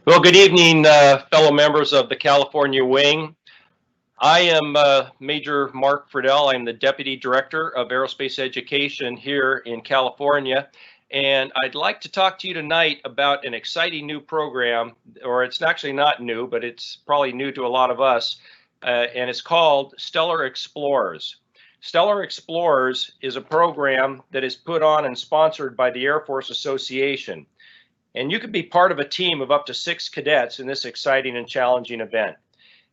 Well, good evening, fellow members of the California Wing. I am Major Mark Friedel. I'm the Deputy Director of Aerospace Education here in California. And I'd like to talk to you tonight about an exciting new program, or it's actually not new, but it's probably new to a lot of us, and it's called StellarXplorers. StellarXplorers is a program that is put on and sponsored by the Air Force Association. And you can be part of a team of up to 6 cadets in this exciting and challenging event.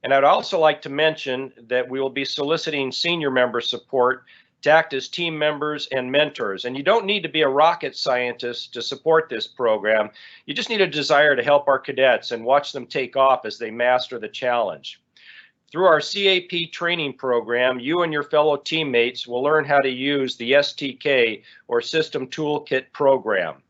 And I'd also like to mention that we will be soliciting senior member support to act as team members and mentors. And you don't need to be a rocket scientist to support this program. You just need a desire to help our cadets and watch them take off as they master the challenge. Through our CAP training program, you and your fellow teammates will learn how to use the STK, or System Toolkit program.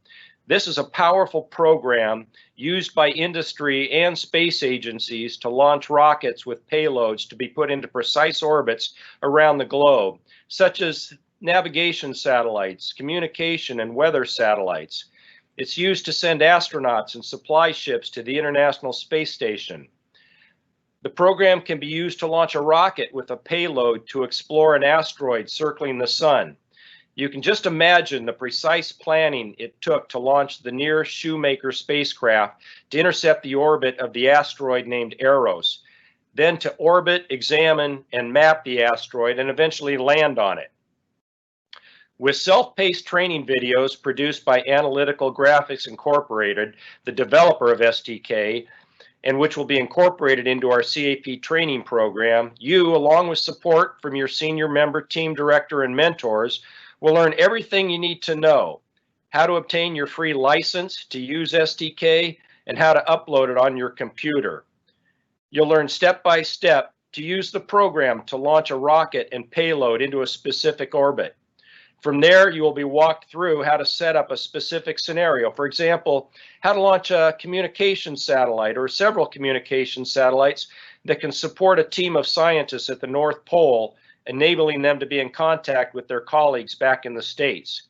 This is a powerful program used by industry and space agencies to launch rockets with payloads to be put into precise orbits around the globe, such as navigation satellites, communication and weather satellites. It's used to send astronauts and supply ships to the International Space Station. The program can be used to launch a rocket with a payload to explore an asteroid circling the sun. You can just imagine the precise planning it took to launch the near Shoemaker spacecraft to intercept the orbit of the asteroid named Eros, then to orbit, examine, and map the asteroid and eventually land on it. With self-paced training videos produced by Analytical Graphics Incorporated, the developer of STK, and which will be incorporated into our CAP training program, you, along with support from your senior member, team director, and mentors, will learn everything you need to know: how to obtain your free license to use STK and how to upload it on your computer. You'll learn step by step to use the program to launch a rocket and payload into a specific orbit. From there, you will be walked through how to set up a specific scenario. For example, how to launch a communication satellite or several communication satellites that can support a team of scientists at the North Pole, enabling them to be in contact with their colleagues back in the States.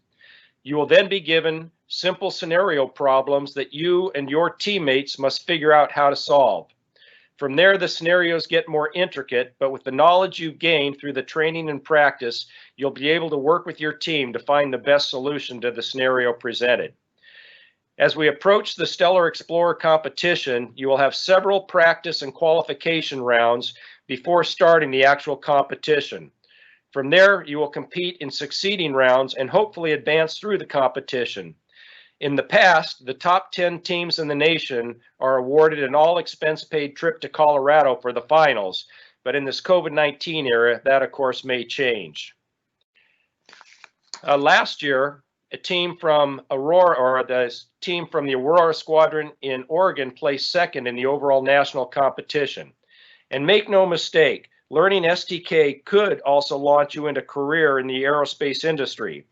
You will then be given simple scenario problems that you and your teammates must figure out how to solve. From there, the scenarios get more intricate, but with the knowledge you gain through the training and practice, you'll be able to work with your team to find the best solution to the scenario presented. As we approach the Stellar Explorer competition, you will have several practice and qualification rounds before starting the actual competition. From there, you will compete in succeeding rounds and hopefully advance through the competition. In the past, the top 10 teams in the nation are awarded an all-expense-paid trip to Colorado for the finals, but in this COVID-19 era, that of course may change. Last year, a team from Aurora, or the team from the Aurora Squadron in Oregon, placed second in the overall national competition. And make no mistake, learning STK could also launch you into a career in the aerospace industry.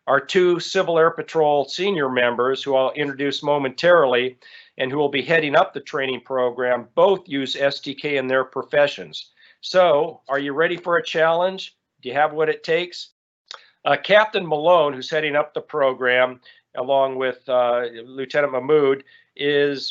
Our 2 Civil Air Patrol senior members, who I'll introduce momentarily, and who will be heading up the training program, both use STK in their professions. So, are you ready for a challenge? Do you have what it takes? Captain Malone, who's heading up the program, along with Lieutenant Mahmood,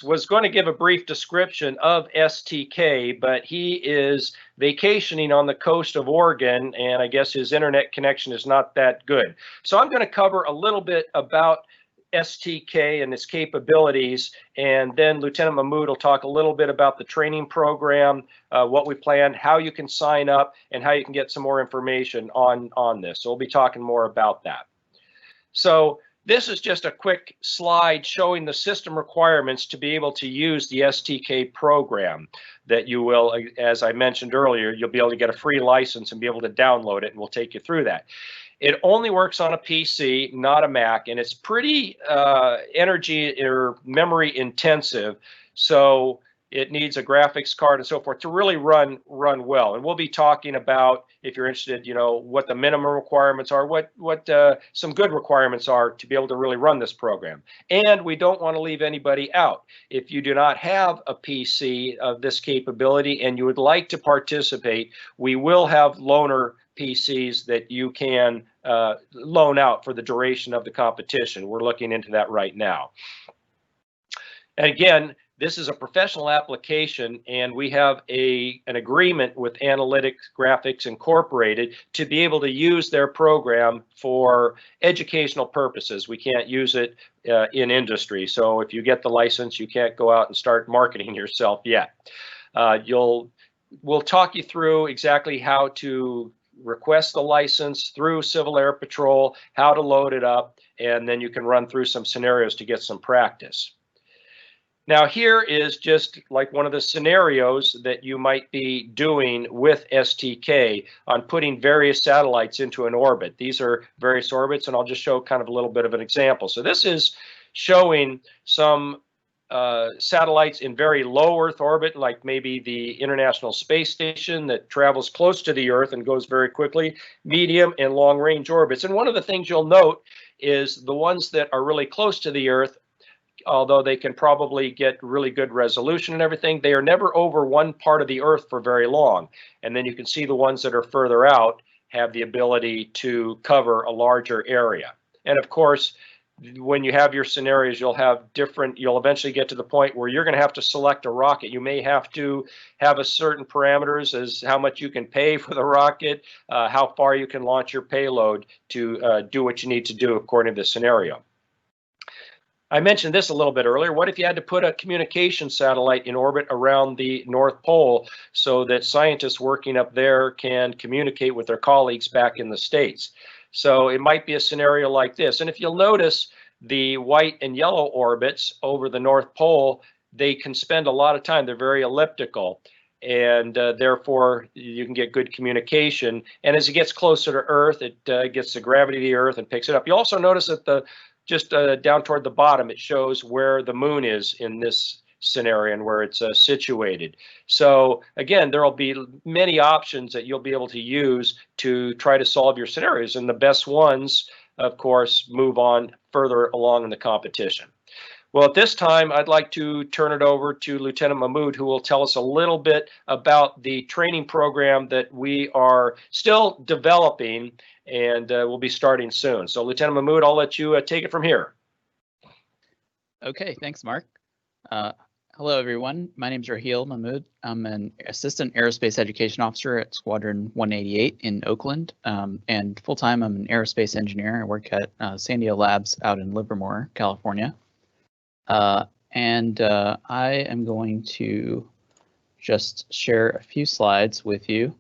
was going to give a brief description of STK, but he is vacationing on the coast of Oregon, and I guess his internet connection is not that good. So I'm going to cover a little bit about STK and its capabilities, and then Lieutenant Mahmood will talk a little bit about the training program, what we plan, how you can sign up, and how you can get some more information on this. So we'll be talking more about that. So this is just a quick slide showing the system requirements to be able to use the STK program that you will, as I mentioned earlier, you'll be able to get a free license and be able to download it, and we'll take you through that. It only works on a PC, not a Mac, and it's pretty energy or memory intensive, so it needs a graphics card and so forth to really run well. And we'll be talking about, if you're interested, what the minimum requirements are, what some good requirements are to be able to really run this program. And we don't want to leave anybody out. If you do not have a PC of this capability and you would like to participate, we will have loaner PCs that you can loan out for the duration of the competition. We're looking into that right now. And again, This is a professional application, and we have an agreement with Analytics Graphics Incorporated to be able to use their program for educational purposes. We can't use it in industry. So if you get the license, you can't go out and start marketing yourself yet. We'll talk you through exactly how to request the license through Civil Air Patrol, how to load it up, and then you can run through some scenarios to get some practice. Now here is just like one of the scenarios that you might be doing with STK on putting various satellites into an orbit. These are various orbits, and I'll just show kind of a little bit of an example. So this is showing some satellites in very low Earth orbit, like maybe the International Space Station that travels close to the Earth and goes very quickly, medium and long range orbits. And one of the things you'll note is the ones that are really close to the Earth, although they can probably get really good resolution and everything, they are never over one part of the Earth for very long. And then you can see the ones that are further out have the ability to cover a larger area. And of course, when you have your scenarios, you'll eventually get to the point where you're going to have to select a rocket. You may have to have a certain parameters as how much you can pay for the rocket, how far you can launch your payload to do what you need to do according to the scenario. I mentioned this a little bit earlier. What if you had to put a communication satellite in orbit around the North Pole so that scientists working up there can communicate with their colleagues back in the States? So it might be a scenario like this. And if you'll notice, the white and yellow orbits over the North Pole, they can spend a lot of time. They're very elliptical, and therefore you can get good communication. And as it gets closer to Earth, it gets the gravity of the Earth and picks it up. You also notice that just down toward the bottom, it shows where the moon is in this scenario and where it's situated. So again, there will be many options that you'll be able to use to try to solve your scenarios, and the best ones, of course, move on further along in the competition. Well, at this time, I'd like to turn it over to Lieutenant Mahmood, who will tell us a little bit about the training program that we are still developing, and we'll be starting soon. So Lieutenant Mahmood, I'll let you take it from here. Okay, thanks, Mark. Hello, everyone. My name is Raheel Mahmood. I'm an Assistant Aerospace Education Officer at Squadron 188 in Oakland, and full-time I'm an aerospace engineer. I work at Sandia Labs out in Livermore, California. I am going to just share a few slides with you,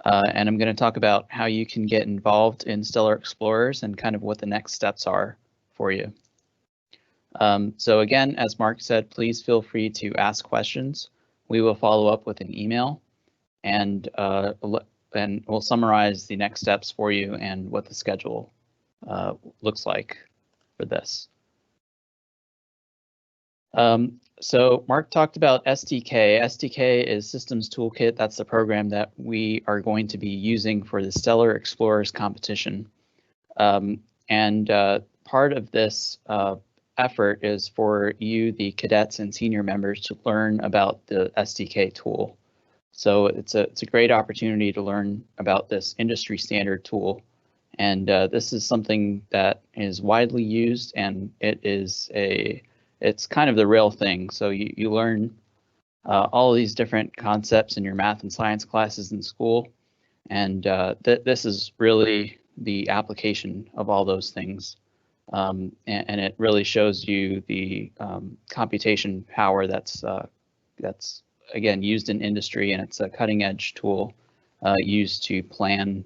and I'm going to talk about how you can get involved in StellarXplorers and kind of what the next steps are for you. So again, as Mark said, please feel free to ask questions. We will follow up with an email, and we'll summarize the next steps for you and what the schedule looks like for this. So Mark talked about STK. STK is Systems Toolkit. That's the program that we are going to be using for the StellarXplorers competition. Part of this effort is for you, the cadets and senior members, to learn about the STK tool. So it's a great opportunity to learn about this industry standard tool. And this is something that is widely used, and it's kind of the real thing. So you learn all of these different concepts in your math and science classes in school. And this is really the application of all those things. And it really shows you the computation power that's again used in industry, and it's a cutting edge tool used to plan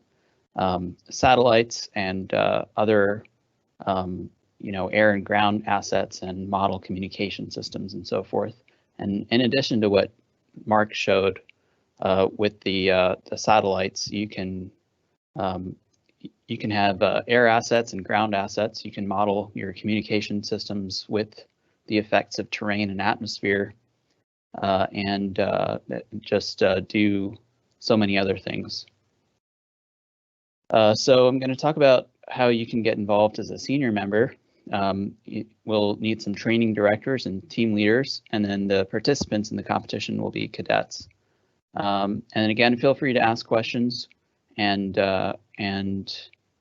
satellites and other air and ground assets and model communication systems and so forth. And in addition to what Mark showed with the satellites, you can have air assets and ground assets. You can model your communication systems with the effects of terrain and atmosphere, and just do so many other things. So I'm going to talk about how you can get involved as a senior member. We'll need some training directors and team leaders, and then the participants in the competition will be cadets. And again, feel free to ask questions, and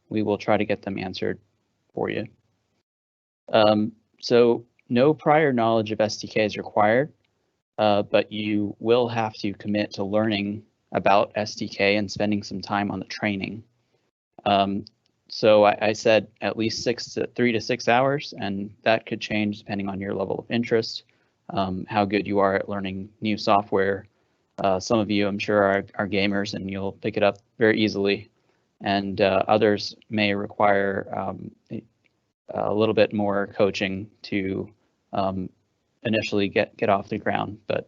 we will try to get them answered for you. So No prior knowledge of STK is required, but you will have to commit to learning about STK and spending some time on the training. So I said at least 3 to 6 hours, and that could change depending on your level of interest, how good you are at learning new software. Some of you, I'm sure, are gamers, and you'll pick it up very easily, and others may require a little bit more coaching to initially get off the ground. But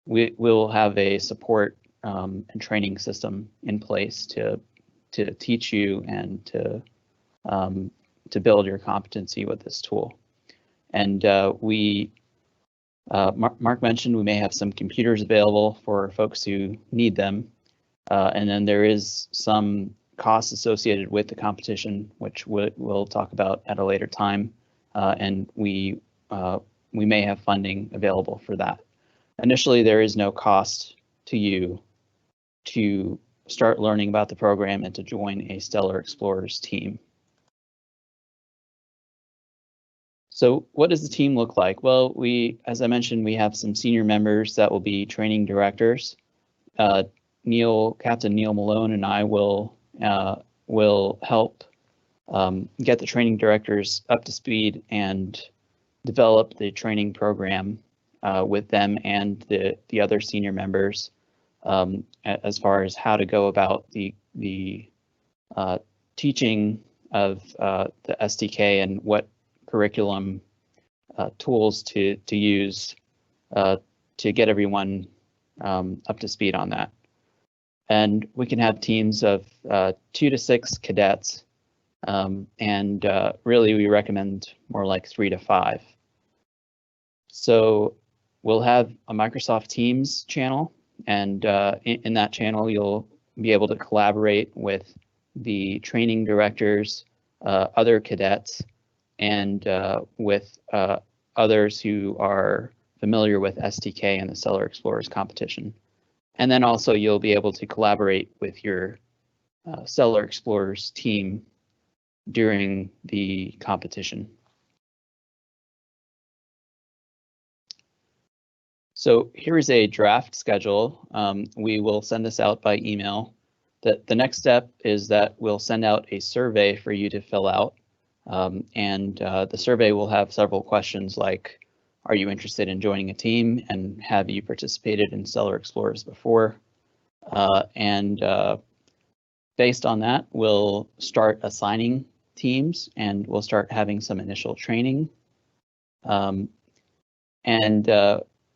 we will have a support and training system in place to teach you and to build your competency with this tool. And Mark mentioned we may have some computers available for folks who need them. And then there is some costs associated with the competition, which we'll talk about at a later time. And we may have funding available for that. Initially, there is no cost to you to start learning about the program and to join a StellarXplorers team. So what does the team look like? Well, as I mentioned, we have some senior members that will be training directors. Captain Neil Malone and I will help get the training directors up to speed and develop the training program with them and the other senior members as far as how to go about the teaching of the SDK and what curriculum tools to use to get everyone up to speed on that. And we can have teams of 2 to 6 cadets, and really we recommend more like 3 to 5. So we'll have a Microsoft Teams channel, and in that channel you'll be able to collaborate with the training directors, other cadets, and with others who are familiar with STK and the StellarXplorers competition. And then also you'll be able to collaborate with your StellarXplorers team during the competition. So here is a draft schedule. We will send this out by email. The next step is that we'll send out a survey for you to fill out. And the survey will have several questions like, are you interested in joining a team, and have you participated in StellarXplorers before? Based on that, we'll start assigning teams, and we'll start having some initial training.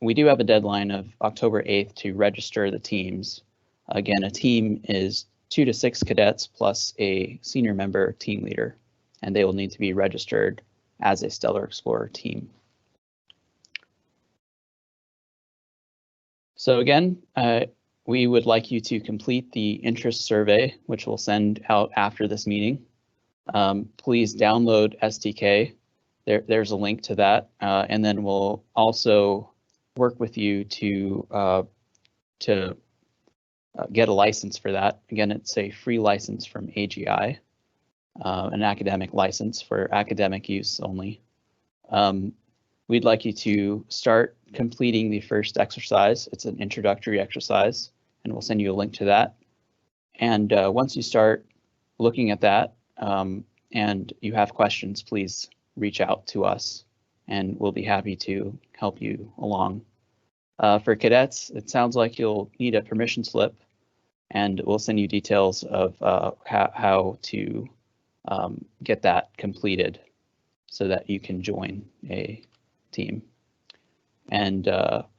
We do have a deadline of October 8th to register the teams. Again, a team is 2 to 6 cadets plus a senior member team leader, and they will need to be registered as a StellarXplorer team. So again, we would like you to complete the interest survey, which we'll send out after this meeting. Please download SDK. There's a link to that, and then we'll also work with you to get a license for that. Again, it's a free license from AGI, an academic license for academic use only. We'd like you to start completing the first exercise. It's an introductory exercise, and we'll send you a link to that. And once you start looking at that and you have questions, please reach out to us, and we'll be happy to help you along. For cadets, it sounds like you'll need a permission slip, and we'll send you details of how to get that completed so that you can join a team. And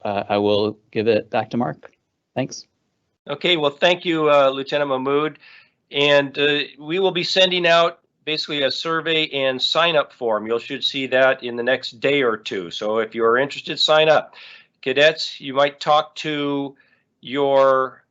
I will give it back to Mark. Thanks. Okay, well, thank you, Lieutenant Mahmood. And we will be sending out basically a survey and sign-up form. You should see that in the next day or two. So if you are interested, sign up. Cadets, you might talk to your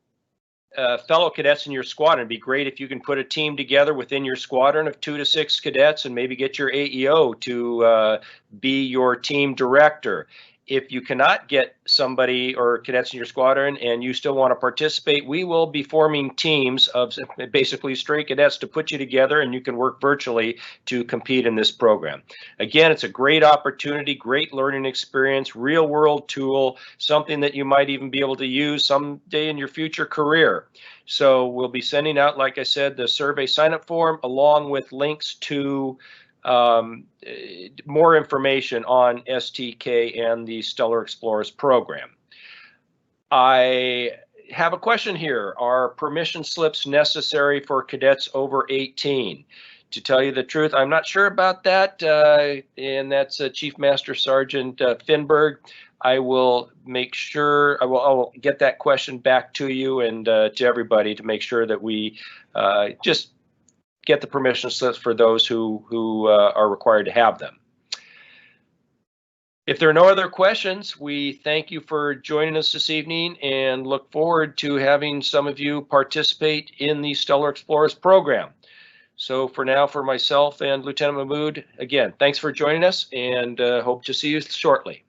fellow cadets in your squadron. It'd be great if you can put a team together within your squadron of 2 to 6 cadets and maybe get your AEO to be your team director. If you cannot get somebody or cadets in your squadron and you still want to participate, we will be forming teams of basically stray cadets to put you together, and you can work virtually to compete in this program. Again, it's a great opportunity, great learning experience, real world tool, something that you might even be able to use someday in your future career. So we'll be sending out, like I said, the survey sign-up form along with links to more information on STK and the StellarXplorers program. I have a question here. Are permission slips necessary for cadets over 18? To tell you the truth, I'm not sure about that, and that's Chief Master Sergeant Finberg. I will make sure, I will get that question back to you and to everybody to make sure that we just get the permission slips for those who are required to have them. If there are no other questions, we thank you for joining us this evening and look forward to having some of you participate in the StellarXplorers program. So for now, for myself and Lieutenant Mahmood, again, thanks for joining us, and hope to see you shortly.